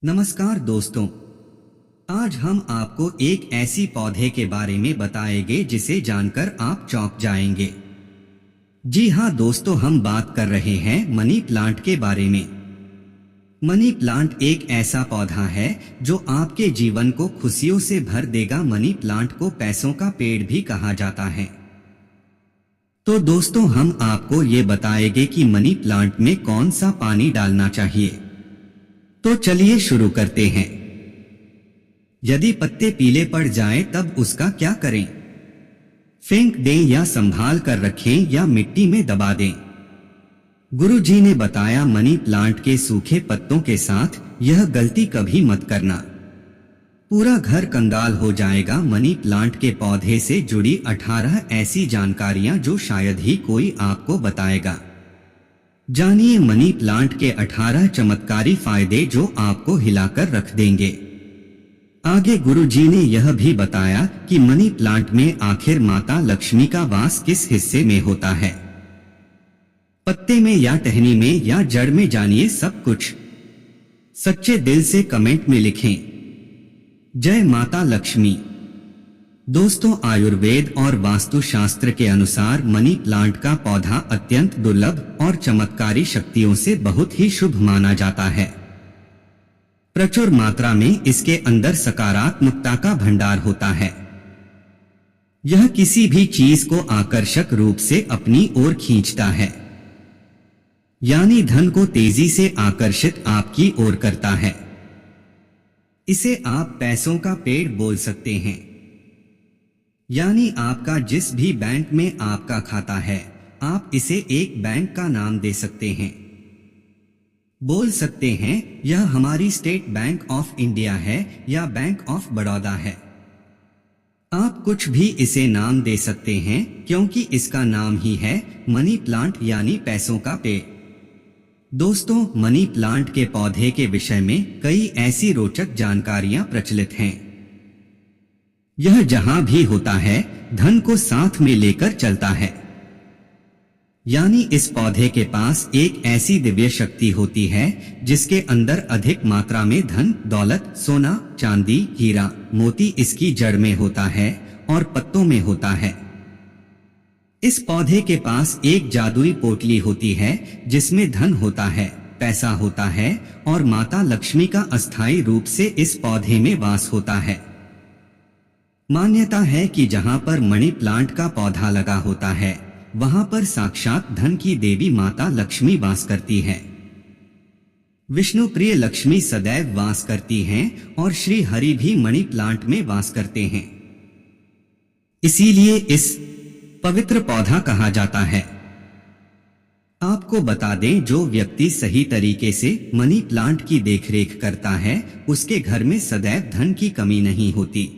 नमस्कार दोस्तों, आज हम आपको एक ऐसी पौधे के बारे में बताएंगे जिसे जानकर आप चौंक जाएंगे। जी हाँ दोस्तों, हम बात कर रहे हैं मनी प्लांट के बारे में। मनी प्लांट एक ऐसा पौधा है जो आपके जीवन को खुशियों से भर देगा। मनी प्लांट को पैसों का पेड़ भी कहा जाता है। तो दोस्तों, हम आपको ये बताएंगे कि मनी प्लांट में कौन सा पानी डालना चाहिए। तो चलिए शुरू करते हैं। यदि पत्ते पीले पड़ जाएं तब उसका क्या करें? फेंक दें या संभाल कर रखें या मिट्टी में दबा दें? गुरुजी ने बताया, मनी प्लांट के सूखे पत्तों के साथ यह गलती कभी मत करना। पूरा घर कंगाल हो जाएगा। मनी प्लांट के पौधे से जुड़ी 18 ऐसी जानकारियां जो शायद ही कोई आपको बताएगा। जानिए मनी प्लांट के 18 चमत्कारी फायदे जो आपको हिलाकर रख देंगे। आगे गुरुजी ने यह भी बताया कि मनी प्लांट में आखिर माता लक्ष्मी का वास किस हिस्से में होता है, पत्ते में या टहनी में या जड़ में। जानिए सब कुछ। सच्चे दिल से कमेंट में लिखें, जय माता लक्ष्मी। दोस्तों, आयुर्वेद और वास्तुशास्त्र के अनुसार मनी प्लांट का पौधा अत्यंत दुर्लभ और चमत्कारी शक्तियों से बहुत ही शुभ माना जाता है। प्रचुर मात्रा में इसके अंदर सकारात्मकता का भंडार होता है। यह किसी भी चीज को आकर्षक रूप से अपनी ओर खींचता है, यानी धन को तेजी से आकर्षित आपकी ओर करता है। इसे आप पैसों का पेड़ बोल सकते हैं, यानी आपका जिस भी बैंक में आपका खाता है, आप इसे एक बैंक का नाम दे सकते हैं। बोल सकते हैं यह हमारी स्टेट बैंक ऑफ इंडिया है या बैंक ऑफ बड़ौदा है। आप कुछ भी इसे नाम दे सकते हैं क्योंकि इसका नाम ही है मनी प्लांट, यानी पैसों का पेड़। दोस्तों, मनी प्लांट के पौधे के विषय में कई ऐसी रोचक जानकारियां प्रचलित हैं। यह जहां भी होता है धन को साथ में लेकर चलता है, यानी इस पौधे के पास एक ऐसी दिव्य शक्ति होती है जिसके अंदर अधिक मात्रा में धन, दौलत, सोना, चांदी, हीरा, मोती इसकी जड़ में होता है और पत्तों में होता है। इस पौधे के पास एक जादुई पोटली होती है जिसमें धन होता है, पैसा होता है और माता लक्ष्मी का अस्थायी रूप से इस पौधे में वास होता है। मान्यता है कि जहां पर मनी प्लांट का पौधा लगा होता है वहां पर साक्षात धन की देवी माता लक्ष्मी वास करती है। विष्णु प्रिय लक्ष्मी सदैव वास करती हैं और श्री हरि भी मनी प्लांट में वास करते हैं। इसीलिए इस पवित्र पौधा कहा जाता है। आपको बता दें, जो व्यक्ति सही तरीके से मनी प्लांट की देखरेख करता है उसके घर में सदैव धन की कमी नहीं होती।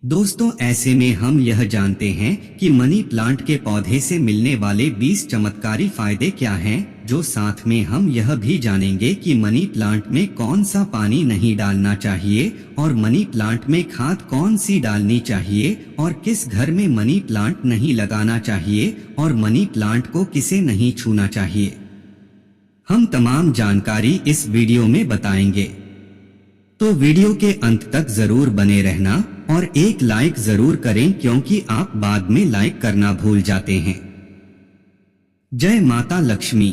दोस्तों, ऐसे में हम यह जानते हैं कि मनी प्लांट के पौधे से मिलने वाले 20 चमत्कारी फायदे क्या हैं, जो साथ में हम यह भी जानेंगे कि मनी प्लांट में कौन सा पानी नहीं डालना चाहिए और मनी प्लांट में खाद कौन सी डालनी चाहिए और किस घर में मनी प्लांट नहीं लगाना चाहिए और मनी प्लांट को किसे नहीं छूना चाहिए। हम तमाम जानकारी इस वीडियो में बताएंगे, तो वीडियो के अंत तक जरूर बने रहना और एक लाइक जरूर करें क्योंकि आप बाद में लाइक करना भूल जाते हैं। जय माता लक्ष्मी।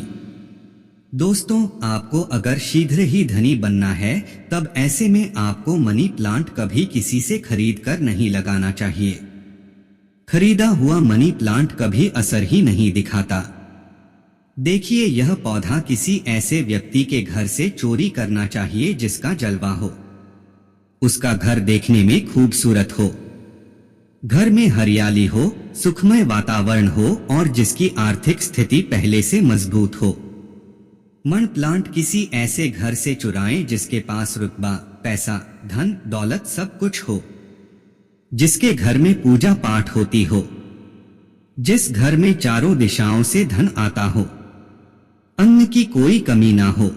दोस्तों, आपको अगर शीघ्र ही धनी बनना है तब ऐसे में आपको मनी प्लांट कभी किसी से खरीद कर नहीं लगाना चाहिए। खरीदा हुआ मनी प्लांट कभी असर ही नहीं दिखाता। देखिए, यह पौधा किसी ऐसे व्यक्ति के घर से चोरी करना चाहिए जिसका जलवा हो, उसका घर देखने में खूबसूरत हो, घर में हरियाली हो, सुखमय वातावरण हो और जिसकी आर्थिक स्थिति पहले से मजबूत हो। मनी प्लांट किसी ऐसे घर से चुराएं जिसके पास रुतबा, पैसा, धन, दौलत सब कुछ हो, जिसके घर में पूजा पाठ होती हो, जिस घर में चारों दिशाओं से धन आता हो, अन्न की कोई कमी ना हो,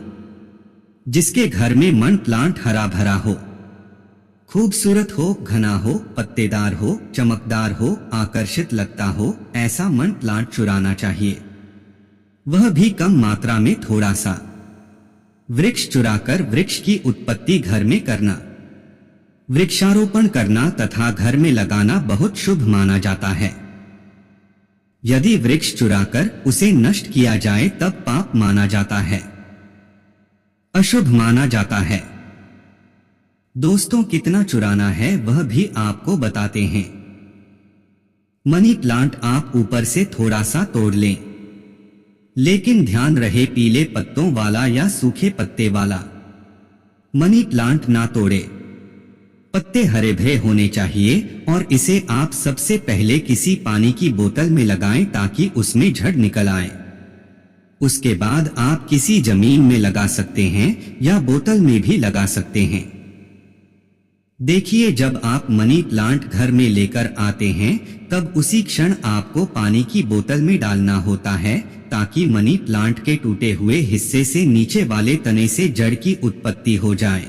जिसके घर में मनी प्लांट हरा भरा हो, खूबसूरत हो, घना हो, पत्तेदार हो, चमकदार हो, आकर्षित लगता हो, ऐसा मनी प्लांट चुराना चाहिए, वह भी कम मात्रा में थोड़ा सा। वृक्ष चुराकर वृक्ष की उत्पत्ति घर में करना। वृक्षारोपण करना तथा घर में लगाना बहुत शुभ माना जाता है। यदि वृक्ष चुराकर उसे नष्ट किया जाए तब पाप माना जाता है, अशुभ माना जाता है। दोस्तों, कितना चुराना है वह भी आपको बताते हैं। मनी प्लांट आप ऊपर से थोड़ा सा तोड़ लें, लेकिन ध्यान रहे पीले पत्तों वाला या सूखे पत्ते वाला मनी प्लांट ना तोड़े। पत्ते हरे भरे होने चाहिए और इसे आप सबसे पहले किसी पानी की बोतल में लगाएं ताकि उसमें झड़ निकल आए। उसके बाद आप किसी जमीन में लगा सकते हैं या बोतल में भी लगा सकते हैं। देखिए, जब आप मनी प्लांट घर में लेकर आते हैं तब उसी क्षण आपको पानी की बोतल में डालना होता है ताकि मनी प्लांट के टूटे हुए हिस्से से नीचे वाले तने से जड़ की उत्पत्ति हो जाए।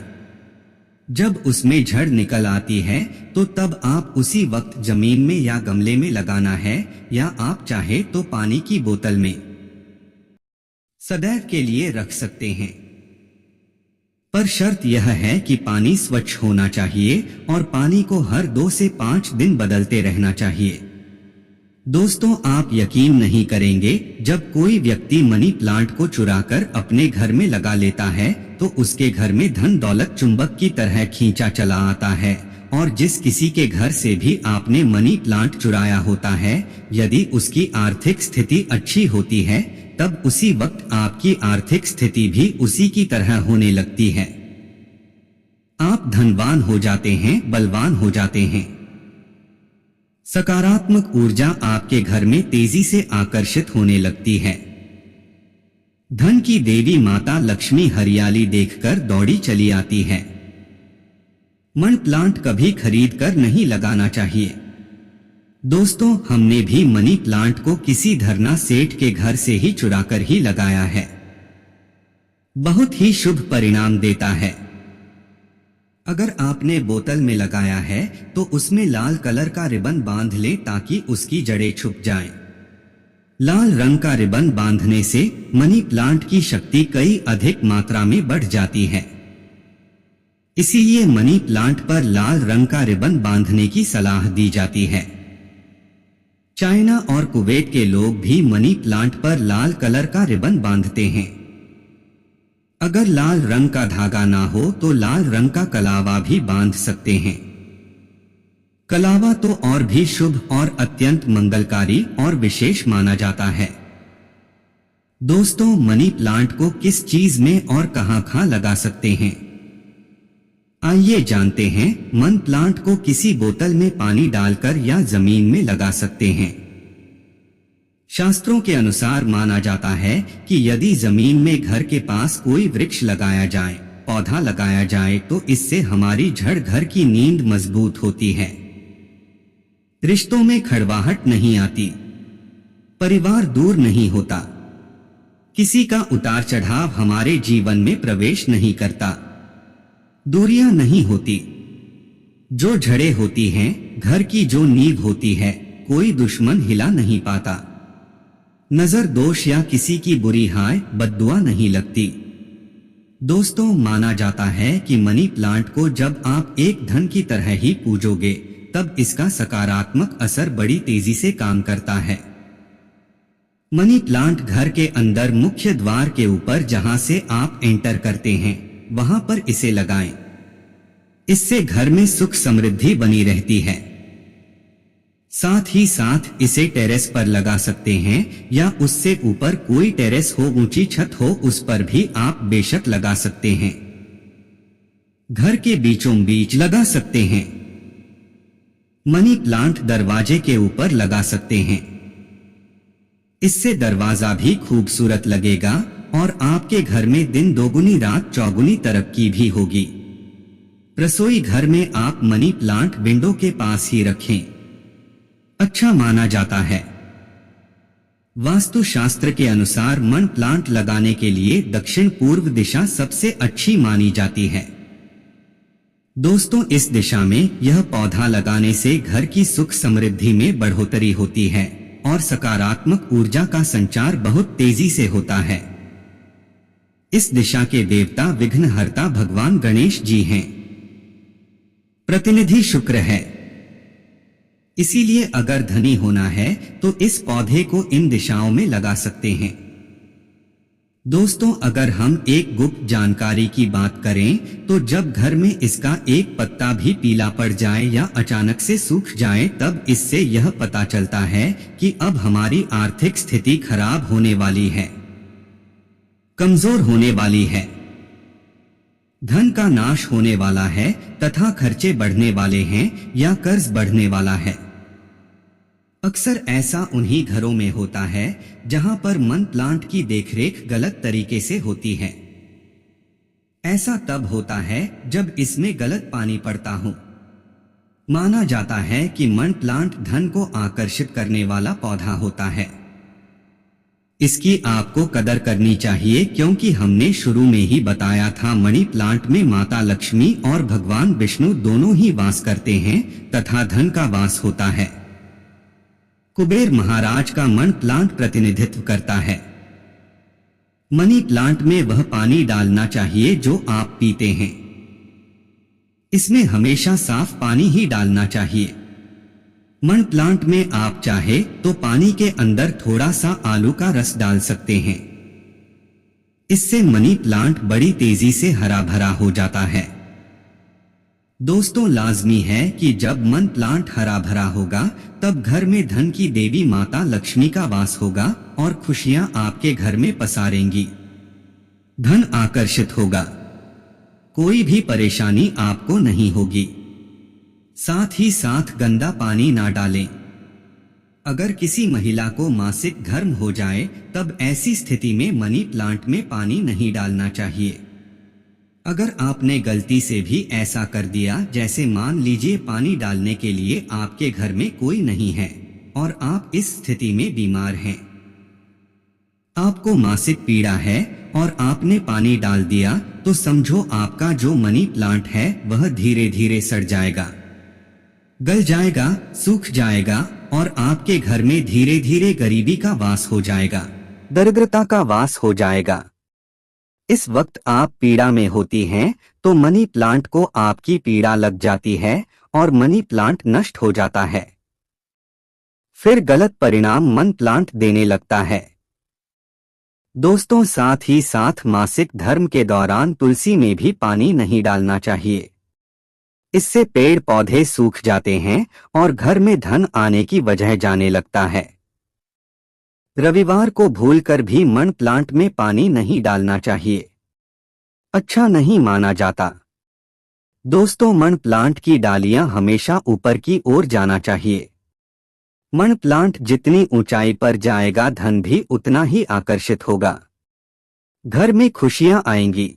जब उसमें जड़ निकल आती है तो तब आप उसी वक्त जमीन में या गमले में लगाना है, या आप चाहे तो पानी की बोतल में सदैव के लिए रख सकते हैं। पर शर्त यह है कि पानी स्वच्छ होना चाहिए और पानी को हर 2 से 5 दिन बदलते रहना चाहिए। दोस्तों, आप यकीन नहीं करेंगे, जब कोई व्यक्ति मनी प्लांट को चुराकर अपने घर में लगा लेता है तो उसके घर में धन दौलत चुंबक की तरह खींचा चला आता है। और जिस किसी के घर से भी आपने मनी प्लांट चुराया होता है, यदि उसकी आर्थिक स्थिति अच्छी होती है तब उसी वक्त आपकी आर्थिक स्थिति भी उसी की तरह होने लगती है। आप धनवान हो जाते हैं, बलवान हो जाते हैं। सकारात्मक ऊर्जा आपके घर में तेजी से आकर्षित होने लगती है। धन की देवी माता लक्ष्मी हरियाली देखकर दौड़ी चली आती है। मनी प्लांट कभी खरीद कर नहीं लगाना चाहिए। दोस्तों, हमने भी मनी प्लांट को किसी धरना सेठ के घर से ही चुराकर ही लगाया है। बहुत ही शुभ परिणाम देता है। अगर आपने बोतल में लगाया है तो उसमें लाल कलर का रिबन बांध लें ताकि उसकी जड़ें छुप जाएं। लाल रंग का रिबन बांधने से मनी प्लांट की शक्ति कई अधिक मात्रा में बढ़ जाती है। इसीलिए मनी प्लांट पर लाल रंग का रिबन बांधने की सलाह दी जाती है। चाइना और कुवैत के लोग भी मनी प्लांट पर लाल कलर का रिबन बांधते हैं। अगर लाल रंग का धागा ना हो तो लाल रंग का कलावा भी बांध सकते हैं। कलावा तो और भी शुभ और अत्यंत मंगलकारी और विशेष माना जाता है। दोस्तों, मनी प्लांट को किस चीज में और कहां लगा सकते हैं? आइए जानते हैं। मनी प्लांट को किसी बोतल में पानी डालकर या जमीन में लगा सकते हैं। शास्त्रों के अनुसार माना जाता है कि यदि जमीन में घर के पास कोई वृक्ष लगाया जाए, पौधा लगाया जाए तो इससे हमारी जड़ घर की नींद मजबूत होती है, रिश्तों में खड़वाहट नहीं आती, परिवार दूर नहीं होता, किसी का उतार चढ़ाव हमारे जीवन में प्रवेश नहीं करता, दूरियां नहीं होती। जो जड़ें होती हैं, घर की जो नींव होती है, कोई दुश्मन हिला नहीं पाता। नजर दोष या किसी की बुरी हाय बद्दुआ नहीं लगती। दोस्तों, माना जाता है कि मनी प्लांट को जब आप एक धन की तरह ही पूजोगे तब इसका सकारात्मक असर बड़ी तेजी से काम करता है। मनी प्लांट घर के अंदर मुख्य द्वार के ऊपर जहां से आप एंटर करते हैं वहां पर इसे लगाएं। इससे घर में सुख समृद्धि बनी रहती है। साथ ही साथ इसे टेरेस पर लगा सकते हैं या उससे ऊपर कोई टेरेस हो, ऊंची छत हो, उस पर भी आप बेशक लगा सकते हैं। घर के बीचों बीच लगा सकते हैं। मनी प्लांट दरवाजे के ऊपर लगा सकते हैं। इससे दरवाजा भी खूबसूरत लगेगा और आपके घर में दिन दोगुनी रात चौगुनी तरक्की भी होगी। रसोई घर में आप मनी प्लांट विंडो के पास ही रखें, अच्छा माना जाता है। वास्तुशास्त्र के अनुसार मनी प्लांट लगाने के लिए दक्षिण पूर्व दिशा सबसे अच्छी मानी जाती है। दोस्तों, इस दिशा में यह पौधा लगाने से घर की सुख समृद्धि में बढ़ोतरी होती है और सकारात्मक ऊर्जा का संचार बहुत तेजी से होता है। इस दिशा के देवता विघ्नहर्ता भगवान गणेश जी हैं। प्रतिनिधि शुक्र है। इसीलिए अगर धनी होना है तो इस पौधे को इन दिशाओं में लगा सकते हैं। दोस्तों, अगर हम एक गुप्त जानकारी की बात करें तो जब घर में इसका एक पत्ता भी पीला पड़ जाए या अचानक से सूख जाए तब इससे यह पता चलता है कि अब हमारी आर्थिक स्थिति खराब होने वाली है, कमजोर होने वाली है, धन का नाश होने वाला है तथा खर्चे बढ़ने वाले हैं या कर्ज बढ़ने वाला है। अक्सर ऐसा उन्हीं घरों में होता है जहां पर मनी प्लांट की देखरेख गलत तरीके से होती है। ऐसा तब होता है जब इसमें गलत पानी पड़ता हो। माना जाता है कि मनी प्लांट धन को आकर्षित करने वाला पौधा होता है। इसकी आपको कदर करनी चाहिए क्योंकि हमने शुरू में ही बताया था मनी प्लांट में माता लक्ष्मी और भगवान विष्णु दोनों ही वास करते हैं तथा धन का वास होता है। कुबेर महाराज का मनी प्लांट प्रतिनिधित्व करता है। मनी प्लांट में वह पानी डालना चाहिए जो आप पीते हैं। इसमें हमेशा साफ पानी ही डालना चाहिए। मनी प्लांट में आप चाहे तो पानी के अंदर थोड़ा सा आलू का रस डाल सकते हैं। इससे मनी प्लांट बड़ी तेजी से हरा भरा हो जाता है। दोस्तों, लाजमी है कि जब मनी प्लांट हरा भरा होगा तब घर में धन की देवी माता लक्ष्मी का वास होगा और खुशियां आपके घर में पसारेंगी। धन आकर्षित होगा, कोई भी परेशानी आपको नहीं होगी। साथ ही साथ गंदा पानी ना डालें। अगर किसी महिला को मासिक धर्म हो जाए तब ऐसी स्थिति में मनी प्लांट में पानी नहीं डालना चाहिए। अगर आपने गलती से भी ऐसा कर दिया, जैसे मान लीजिए पानी डालने के लिए आपके घर में कोई नहीं है और आप इस स्थिति में बीमार हैं, आपको मासिक पीड़ा है और आपने पानी डाल दिया, तो समझो आपका जो मनी प्लांट है वह धीरे धीरे सड़ जाएगा, गल जाएगा, सूख जाएगा और आपके घर में धीरे धीरे गरीबी का वास हो जाएगा, दरिद्रता का वास हो जाएगा। इस वक्त आप पीड़ा में होती हैं तो मनी प्लांट को आपकी पीड़ा लग जाती है और मनी प्लांट नष्ट हो जाता है। फिर गलत परिणाम मनी प्लांट देने लगता है। दोस्तों, साथ ही साथ मासिक धर्म के दौरान तुलसी में भी पानी नहीं डालना चाहिए। इससे पेड़ पौधे सूख जाते हैं और घर में धन आने की वजह जाने लगता है। रविवार को भूलकर भी मनी प्लांट में पानी नहीं डालना चाहिए, अच्छा नहीं माना जाता। दोस्तों, मनी प्लांट की डालियां हमेशा ऊपर की ओर जाना चाहिए। मनी प्लांट जितनी ऊंचाई पर जाएगा धन भी उतना ही आकर्षित होगा, घर में खुशियां आएंगी।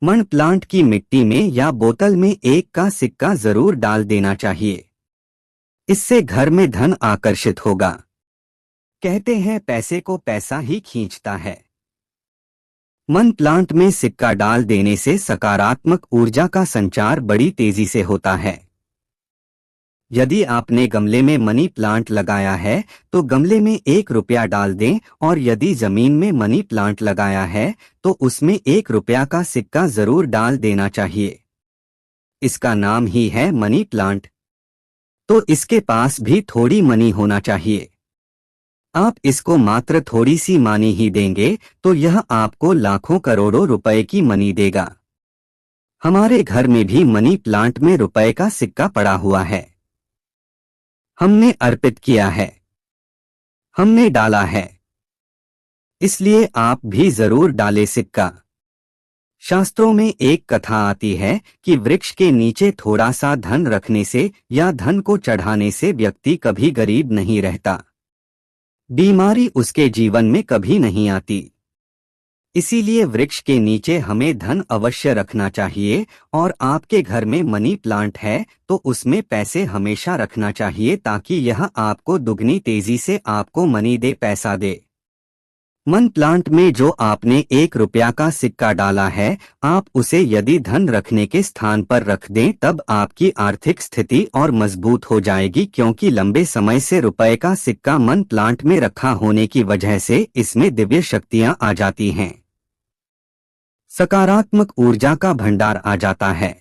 मनी प्लांट की मिट्टी में या बोतल में 1 का सिक्का जरूर डाल देना चाहिए। इससे घर में धन आकर्षित होगा। कहते हैं पैसे को पैसा ही खींचता है। मनी प्लांट में सिक्का डाल देने से सकारात्मक ऊर्जा का संचार बड़ी तेजी से होता है। यदि आपने गमले में मनी प्लांट लगाया है तो गमले में 1 रुपया डाल दें और यदि जमीन में मनी प्लांट लगाया है तो उसमें 1 रुपया का सिक्का जरूर डाल देना चाहिए। इसका नाम ही है मनी प्लांट, तो इसके पास भी थोड़ी मनी होना चाहिए। आप इसको मात्र थोड़ी सी मनी ही देंगे तो यह आपको लाखों करोड़ों रुपए की मनी देगा। हमारे घर में भी मनी प्लांट में रुपए का सिक्का पड़ा हुआ है। हमने अर्पित किया है, हमने डाला है, इसलिए आप भी जरूर डालें सिक्का। शास्त्रों में एक कथा आती है कि वृक्ष के नीचे थोड़ा सा धन रखने से या धन को चढ़ाने से व्यक्ति कभी गरीब नहीं रहता, बीमारी उसके जीवन में कभी नहीं आती। इसीलिए वृक्ष के नीचे हमें धन अवश्य रखना चाहिए और आपके घर में मनी प्लांट है तो उसमें पैसे हमेशा रखना चाहिए ताकि यह आपको दुगनी तेजी से आपको मनी दे, पैसा दे। मनी प्लांट में जो आपने 1 रुपया का सिक्का डाला है, आप उसे यदि धन रखने के स्थान पर रख दें तब आपकी आर्थिक स्थिति और मजबूत हो जाएगी, क्योंकि लंबे समय से रुपए का सिक्का मनी प्लांट में रखा होने की वजह से इसमें दिव्य शक्तियां आ जाती हैं। सकारात्मक ऊर्जा का भंडार आ जाता है।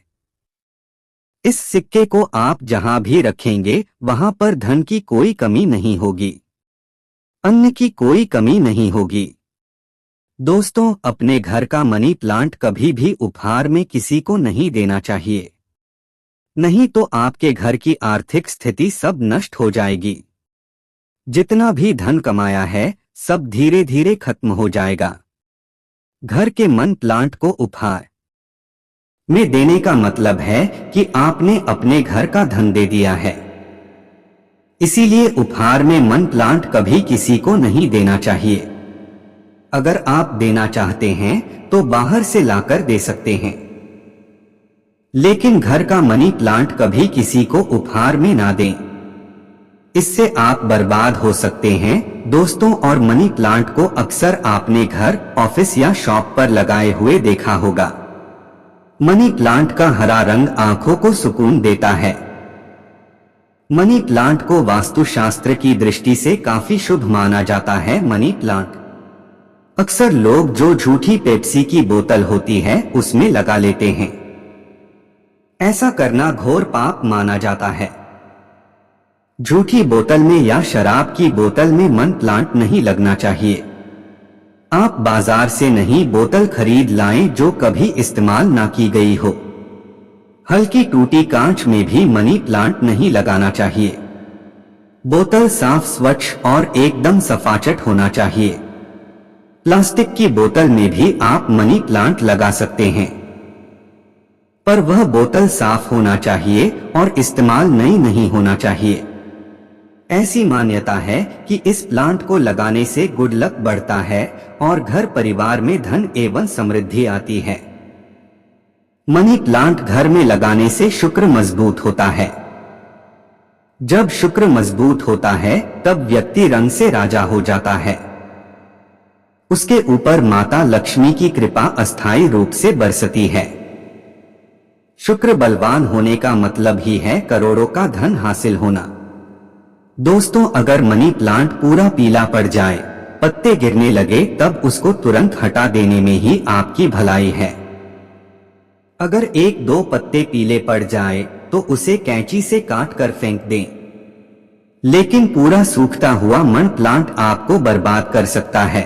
इस सिक्के को आप जहां भी रखेंगे वहां पर धन की कोई कमी नहीं होगी, अन्न की कोई कमी नहीं होगी। दोस्तों, अपने घर का मनी प्लांट कभी भी उपहार में किसी को नहीं देना चाहिए, नहीं तो आपके घर की आर्थिक स्थिति सब नष्ट हो जाएगी। जितना भी धन कमाया है सब धीरे धीरे खत्म हो जाएगा। घर के मन प्लांट को उपहार में देने का मतलब है कि आपने अपने घर का धन दे दिया है। इसीलिए उपहार में मन प्लांट कभी किसी को नहीं देना चाहिए। अगर आप देना चाहते हैं तो बाहर से लाकर दे सकते हैं, लेकिन घर का मनी प्लांट कभी किसी को उपहार में ना दें। इससे आप बर्बाद हो सकते हैं। दोस्तों, और मनी प्लांट को अक्सर आपने घर, ऑफिस या शॉप पर लगाए हुए देखा होगा। मनी प्लांट का हरा रंग आंखों को सुकून देता है। मनी प्लांट को वास्तुशास्त्र की दृष्टि से काफी शुभ माना जाता है। मनी प्लांट अक्सर लोग जो झूठी पेप्सी की बोतल होती है उसमें लगा लेते हैं। ऐसा करना घोर पाप माना जाता है। झूठी बोतल में या शराब की बोतल में मन प्लांट नहीं लगना चाहिए। आप बाजार से नहीं बोतल खरीद लाएं जो कभी इस्तेमाल ना की गई हो। हल्की टूटी कांच में भी मनी प्लांट नहीं लगाना चाहिए। बोतल साफ, स्वच्छ और एकदम सफाचट होना चाहिए। प्लास्टिक की बोतल में भी आप मनी प्लांट लगा सकते हैं, पर वह बोतल साफ होना चाहिए और इस्तेमाल नई नहीं होना चाहिए। ऐसी मान्यता है कि इस प्लांट को लगाने से गुड लक बढ़ता है और घर परिवार में धन एवं समृद्धि आती है। मनी प्लांट घर में लगाने से शुक्र मजबूत होता है। जब शुक्र मजबूत होता है तब व्यक्ति रंग से राजा हो जाता है। उसके ऊपर माता लक्ष्मी की कृपा अस्थायी रूप से बरसती है। शुक्र बलवान होने का मतलब ही है करोड़ों का धन हासिल होना। दोस्तों, अगर मनी प्लांट पूरा पीला पड़ जाए, पत्ते गिरने लगे, तब उसको तुरंत हटा देने में ही आपकी भलाई है। अगर एक दो पत्ते पीले पड़ जाए तो उसे कैंची से काट कर फेंक दें, लेकिन पूरा सूखता हुआ मनी प्लांट आपको बर्बाद कर सकता है।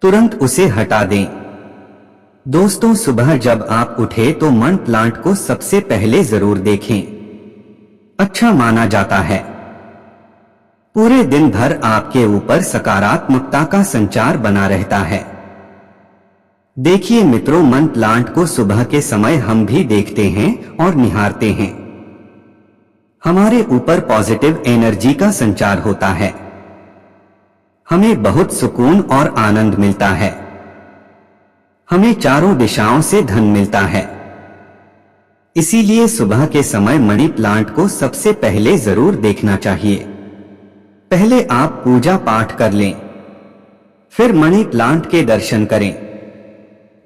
तुरंत उसे हटा दें। दोस्तों, सुबह जब आप उठे तो मनी प्लांट को सबसे पहले जरूर देखें। अच्छा माना जाता है। पूरे दिन भर आपके ऊपर सकारात्मकता का संचार बना रहता है। देखिए मित्रों, मनी प्लांट को सुबह के समय हम भी देखते हैं और निहारते हैं। हमारे ऊपर पॉजिटिव एनर्जी का संचार होता है। हमें बहुत सुकून और आनंद मिलता है। हमें चारों दिशाओं से धन मिलता है। इसीलिए सुबह के समय मनी प्लांट को सबसे पहले जरूर देखना चाहिए। पहले आप पूजा पाठ कर लें, फिर मनी प्लांट के दर्शन करें।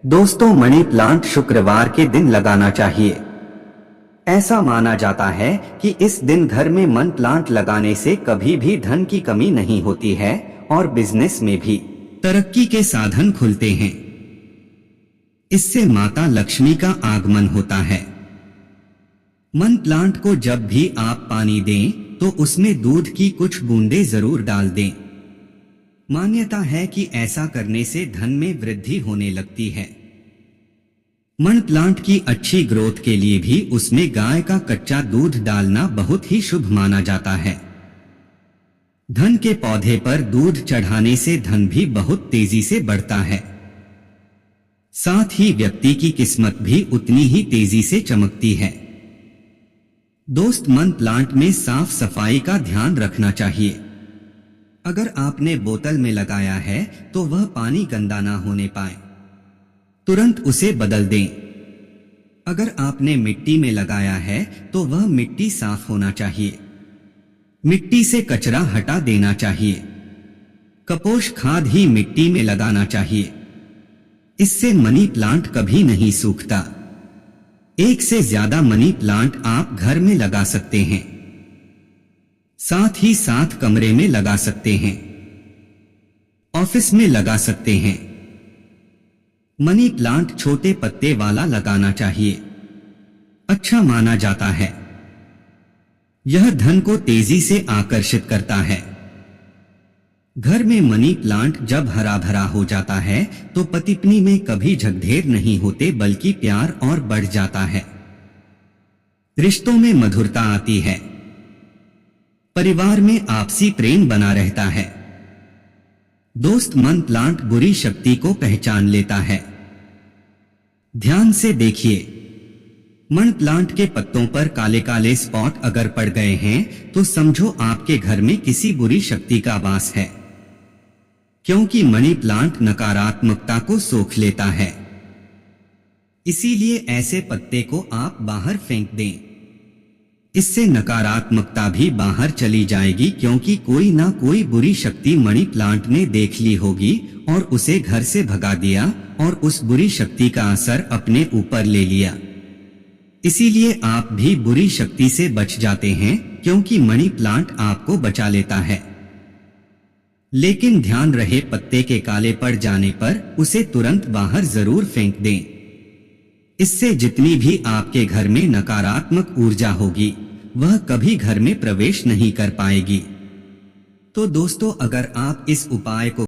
दोस्तों, मनी प्लांट शुक्रवार के दिन लगाना चाहिए। ऐसा माना जाता है कि इस दिन घर में मनी प्लांट लगाने से कभी भी धन की कमी नहीं होती है और बिजनेस में भी तरक्की के साधन खुलते हैं। इससे माता लक्ष्मी का आगमन होता है। मनी प्लांट को जब भी आप पानी दें तो उसमें दूध की कुछ बूंदें जरूर डाल दें। मान्यता है कि ऐसा करने से धन में वृद्धि होने लगती है। मनी प्लांट की अच्छी ग्रोथ के लिए भी उसमें गाय का कच्चा दूध डालना बहुत ही शुभ माना जाता है। धन के पौधे पर दूध चढ़ाने से धन भी बहुत तेजी से बढ़ता है। साथ ही व्यक्ति की किस्मत भी उतनी ही तेजी से चमकती है। दोस्त, मनी प्लांट में साफ सफाई का ध्यान रखना चाहिए। अगर आपने बोतल में लगाया है तो वह पानी गंदा ना होने पाए, तुरंत उसे बदल दें। अगर आपने मिट्टी में लगाया है तो वह मिट्टी साफ होना चाहिए। मिट्टी से कचरा हटा देना चाहिए। कपोष खाद ही मिट्टी में लगाना चाहिए। इससे मनी प्लांट कभी नहीं सूखता। एक से ज्यादा मनी प्लांट आप घर में लगा सकते हैं, साथ ही साथ कमरे में लगा सकते हैं, ऑफिस में लगा सकते हैं। मनी प्लांट छोटे पत्ते वाला लगाना चाहिए। अच्छा माना जाता है। यह धन को तेजी से आकर्षित करता है। घर में मनी प्लांट जब हरा भरा हो जाता है तो पति पत्नी में कभी झगड़े नहीं होते बल्कि प्यार और बढ़ जाता है। रिश्तों में मधुरता आती है। परिवार में आपसी प्रेम बना रहता है। दोस्त मन प्लांट बुरी शक्ति को पहचान लेता है। ध्यान से देखिए, मन प्लांट के पत्तों पर काले काले स्पॉट अगर पड़ गए हैं तो समझो आपके घर में किसी बुरी शक्ति का वास है, क्योंकि मनी प्लांट नकारात्मकता को सोख लेता है। इसीलिए ऐसे पत्ते को आप बाहर फेंक दें। इससे नकारात्मकता भी बाहर चली जाएगी, क्योंकि कोई ना कोई बुरी शक्ति मनी प्लांट ने देख ली होगी और उसे घर से भगा दिया और उस बुरी शक्ति का असर अपने ऊपर ले लिया। इसीलिए आप भी बुरी शक्ति से बच जाते हैं, क्योंकि मनी प्लांट आपको बचा लेता है। लेकिन ध्यान रहे, पत्ते के काले पड़ जाने पर उसे तुरंत बाहर जरूर फेंक दें। इससे जितनी भी आपके घर में नकारात्मक ऊर्जा होगी वह कभी घर में प्रवेश नहीं कर पाएगी। तो दोस्तों, अगर आप इस उपाय को